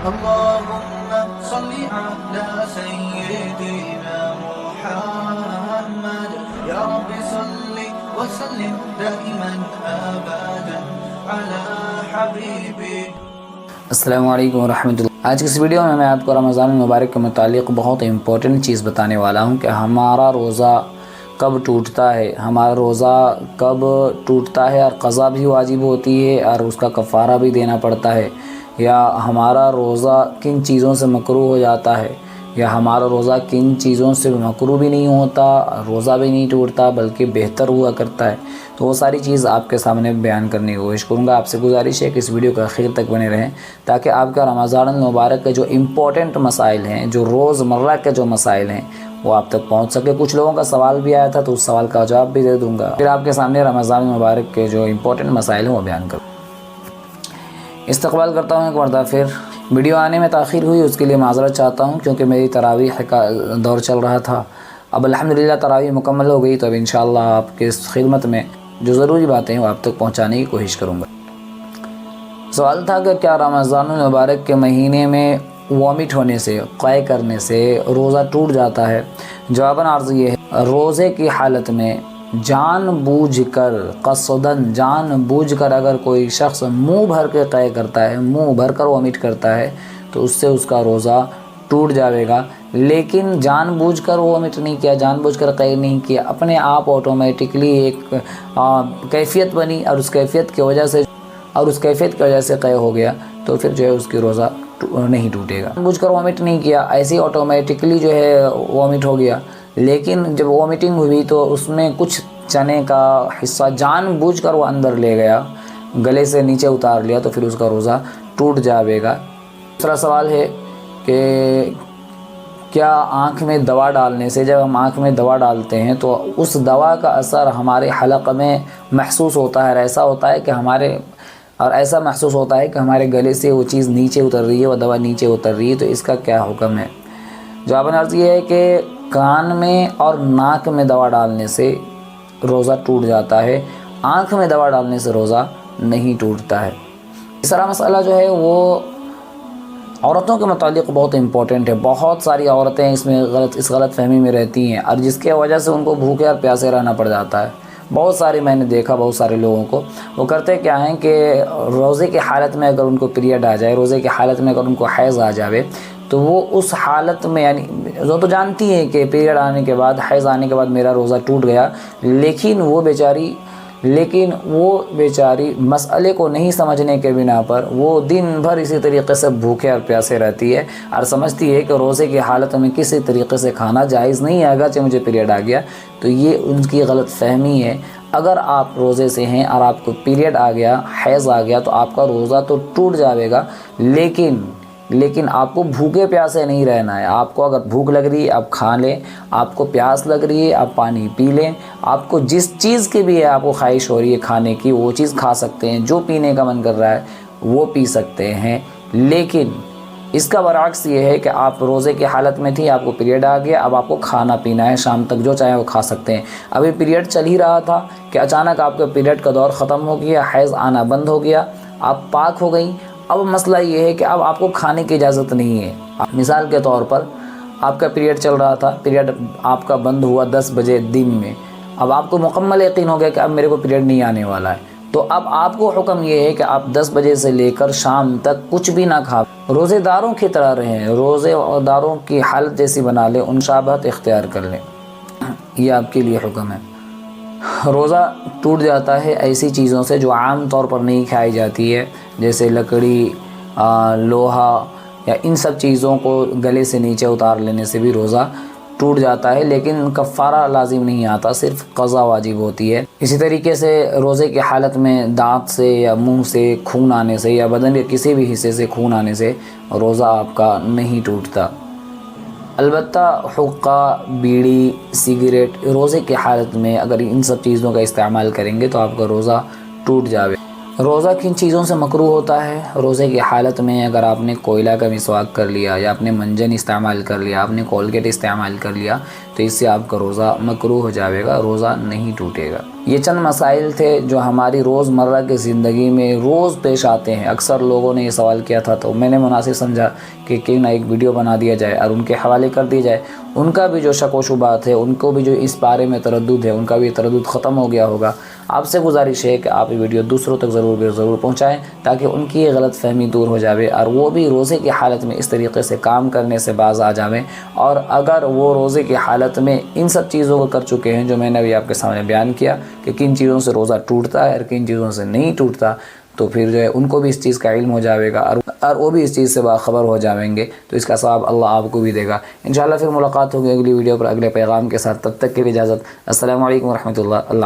اللهم صل على سيدنا محمد يا رب صل وسلم دائما ابدا على حبيبك. السلام علیکم ورحمۃ اللہ. آج کی اس ویڈیو میں آپ کو رمضان المبارک کے متعلق بہت امپورٹنٹ چیز بتانے والا ہوں کہ ہمارا روزہ کب ٹوٹتا ہے، ہمارا روزہ کب ٹوٹتا ہے اور قضا بھی واجب ہوتی ہے اور اس کا کفارہ بھی دینا پڑتا ہے، یا ہمارا روزہ کن چیزوں سے مکروہ ہو جاتا ہے، یا ہمارا روزہ کن چیزوں سے مکروہ بھی نہیں ہوتا، روزہ بھی نہیں ٹوٹتا بلکہ بہتر ہوا کرتا ہے. تو وہ ساری چیز آپ کے سامنے بیان کرنے کی کوشش کروں گا. آپ سے گزارش ہے کہ اس ویڈیو کا آخر تک بنے رہیں تاکہ آپ کا رمضان المبارک کے جو امپورٹنٹ مسائل ہیں، جو روز مرہ کے جو مسائل ہیں، وہ آپ تک پہنچ سکے. کچھ لوگوں کا سوال بھی آیا تھا تو اس سوال کا جواب بھی دے دوں گا، پھر آپ کے سامنے رمضان المبارک کے جو امپورٹنٹ مسائل ہیں وہ بیان کروں. استقبال کرتا ہوں ایک مرتبہ پھر. ویڈیو آنے میں تاخیر ہوئی، اس کے لیے معذرت چاہتا ہوں کیونکہ میری تراویح کا دور چل رہا تھا. اب الحمدللہ تراویح مکمل ہو گئی، تو اب انشاءاللہ آپ کی خدمت میں جو ضروری باتیں ہیں وہ آپ تک پہنچانے کی کوشش کروں گا. سوال تھا کہ کیا رمضان المبارک کے مہینے میں وامٹ ہونے سے، قے کرنے سے روزہ ٹوٹ جاتا ہے؟ جواباً عرض یہ ہے، روزے کی حالت میں جان بوجھ کر، قصداً جان بوجھ کر اگر کوئی شخص منہ بھر کے قے کرتا ہے، منہ بھر کر وامٹ کرتا ہے، تو اس سے اس کا روزہ ٹوٹ جائے گا. لیکن جان بوجھ کر وامٹ نہیں کیا، جان بوجھ کر قے نہیں کیا، اپنے آپ آٹومیٹکلی ایک کیفیت بنی اور اس کیفیت کی وجہ سے قے ہو گیا، تو پھر جو ہے اس کی روزہ نہیں ٹوٹے گا. جان بوجھ کر وامٹ نہیں کیا، ایسے آٹومیٹکلی جو ہے وامٹ ہو گیا، لیکن جب وامٹنگ ہوئی تو اس میں کچھ چنے کا حصہ جان بوجھ کر وہ اندر لے گیا، گلے سے نیچے اتار لیا، تو پھر اس کا روزہ ٹوٹ جائے گا. دوسرا سوال ہے کہ کیا آنکھ میں دوا ڈالنے سے، جب ہم آنکھ میں دوا ڈالتے ہیں تو اس دوا کا اثر ہمارے حلق میں محسوس ہوتا ہے، اور ایسا محسوس ہوتا ہے کہ ہمارے گلے سے وہ چیز نیچے اتر رہی ہے، وہ دوا نیچے اتر رہی ہے، تو اس کا کیا حکم ہے؟ جواباً عرض یہ ہے کہ کان میں اور ناک میں دوا ڈالنے سے روزہ ٹوٹ جاتا ہے، آنکھ میں دوا ڈالنے سے روزہ نہیں ٹوٹتا ہے. تیسرا مسئلہ جو ہے وہ عورتوں کے متعلق بہت امپورٹنٹ ہے. بہت ساری عورتیں اس غلط فہمی میں رہتی ہیں، اور جس کی وجہ سے ان کو بھوکے اور پیاسے رہنا پڑ جاتا ہے. بہت سارے میں نے دیکھا، بہت سارے لوگوں کو وہ کرتے کیا ہیں کہ روزے کی حالت میں اگر ان کو پیریڈ آ جائے، روزے کی حالت میں اگر ان کو حیض آ جاوے، تو وہ اس حالت میں، یعنی وہ تو جانتی ہے کہ پیریڈ آنے کے بعد، حیض آنے کے بعد میرا روزہ ٹوٹ گیا، لیکن وہ بیچاری مسئلے کو نہیں سمجھنے کے بنا پر وہ دن بھر اسی طریقے سے بھوکے اور پیاسے رہتی ہے، اور سمجھتی ہے کہ روزے کی حالت میں کسی طریقے سے کھانا جائز نہیں ہے اگرچہ مجھے پیریڈ آ گیا. تو یہ ان کی غلط فہمی ہے. اگر آپ روزے سے ہیں اور آپ کو پیریڈ آ گیا، حیض آ گیا، تو آپ کا روزہ تو ٹوٹ جائے گا، لیکن آپ کو بھوکے پیاسے نہیں رہنا ہے. آپ کو اگر بھوک لگ رہی ہے آپ کھا لیں، آپ کو پیاس لگ رہی ہے آپ پانی پی لیں، آپ کو جس چیز کی بھی ہے آپ کو خواہش ہو رہی ہے کھانے کی، وہ چیز کھا سکتے ہیں، جو پینے کا من کر رہا ہے وہ پی سکتے ہیں. لیکن اس کا برعکس یہ ہے کہ آپ روزے کی حالت میں تھی، آپ کو پیریڈ آ گیا، اب آپ کو کھانا پینا ہے، شام تک جو چاہیں وہ کھا سکتے ہیں. ابھی پیریڈ چل ہی رہا تھا کہ اچانک آپ کا پیریڈ کا دور ختم ہو گیا، حیض آنا بند ہو گیا، آپ پاک ہو گئیں. اب مسئلہ یہ ہے کہ اب آپ کو کھانے کی اجازت نہیں ہے. مثال کے طور پر آپ کا پیریڈ چل رہا تھا، پیریڈ آپ کا بند ہوا 10 بجے دن میں، اب آپ کو مکمل یقین ہو گیا کہ اب میرے کو پیریڈ نہیں آنے والا ہے، تو اب آپ کو حکم یہ ہے کہ آپ 10 بجے سے لے کر شام تک کچھ بھی نہ کھا، روزے داروں کی طرح رہیں، روزے داروں کی حالت جیسی بنا لیں، انشابت اختیار کر لیں. یہ آپ کے لیے حکم ہے. روزہ ٹوٹ جاتا ہے ایسی چیزوں سے جو عام طور پر نہیں کھائی جاتی ہے، جیسے لکڑی، لوہا، یا ان سب چیزوں کو گلے سے نیچے اتار لینے سے بھی روزہ ٹوٹ جاتا ہے، لیکن کفارہ لازم نہیں آتا، صرف قضا واجب ہوتی ہے. اسی طریقے سے روزے کی حالت میں دانت سے یا منہ سے خون آنے سے یا بدن کے کسی بھی حصے سے خون آنے سے روزہ آپ کا نہیں ٹوٹتا. البتہ حقہ، بیڑی، سگریٹ روزے کی حالت میں اگر ان سب چیزوں کا استعمال کریں گے تو آپ کا روزہ ٹوٹ جاوے. روزہ کن چیزوں سے مکروہ ہوتا ہے؟ روزے کی حالت میں اگر آپ نے کوئلہ کا مسواک کر لیا یا آپ نے منجن استعمال کر لیا، آپ نے کولگیٹ استعمال کر لیا تو اس سے آپ کا روزہ مکروہ ہو جائے گا، روزہ نہیں ٹوٹے گا۔ یہ چند مسائل تھے جو ہماری روزمرہ کی زندگی میں روز پیش آتے ہیں۔ اکثر لوگوں نے یہ سوال کیا تھا تو میں نے مناسب سمجھا کہ کیوں نہ ایک ویڈیو بنا دیا جائے اور ان کے حوالے کر دی جائے۔ ان کا بھی جو شک و شبہات ہے، ان کو بھی جو اس بارے میں تردد ہے، ان کا بھی تردد ختم ہو گیا ہوگا۔ آپ سے گزارش ہے کہ آپ یہ ویڈیو دوسروں تک ضرور پہنچائیں تاکہ ان کی یہ غلط فہمی دور ہو جاوے اور وہ بھی روزے کی حالت میں اس طریقے سے کام کرنے سے باز آ جاویں۔ اور اگر وہ روزے کی حالت میں ان سب چیزوں کو کر چکے ہیں جو میں نے ابھی آپ کے سامنے بیان کیا کہ کن چیزوں سے روزہ ٹوٹتا ہے اور کن چیزوں سے نہیں ٹوٹتا، تو پھر جو ہے ان کو بھی اس چیز کا علم ہو جاوے گا اور وہ بھی اس چیز سے باخبر ہو جاویں گے، تو اس کا ثواب اللہ آپ کو بھی دے گا۔ انشاءاللہ پھر ملاقات ہوگی اگلی ویڈیو پر اگلے پیغام کے ساتھ، تب تک کے لیے اجازت۔ السلام علیکم ورحمۃ اللہ۔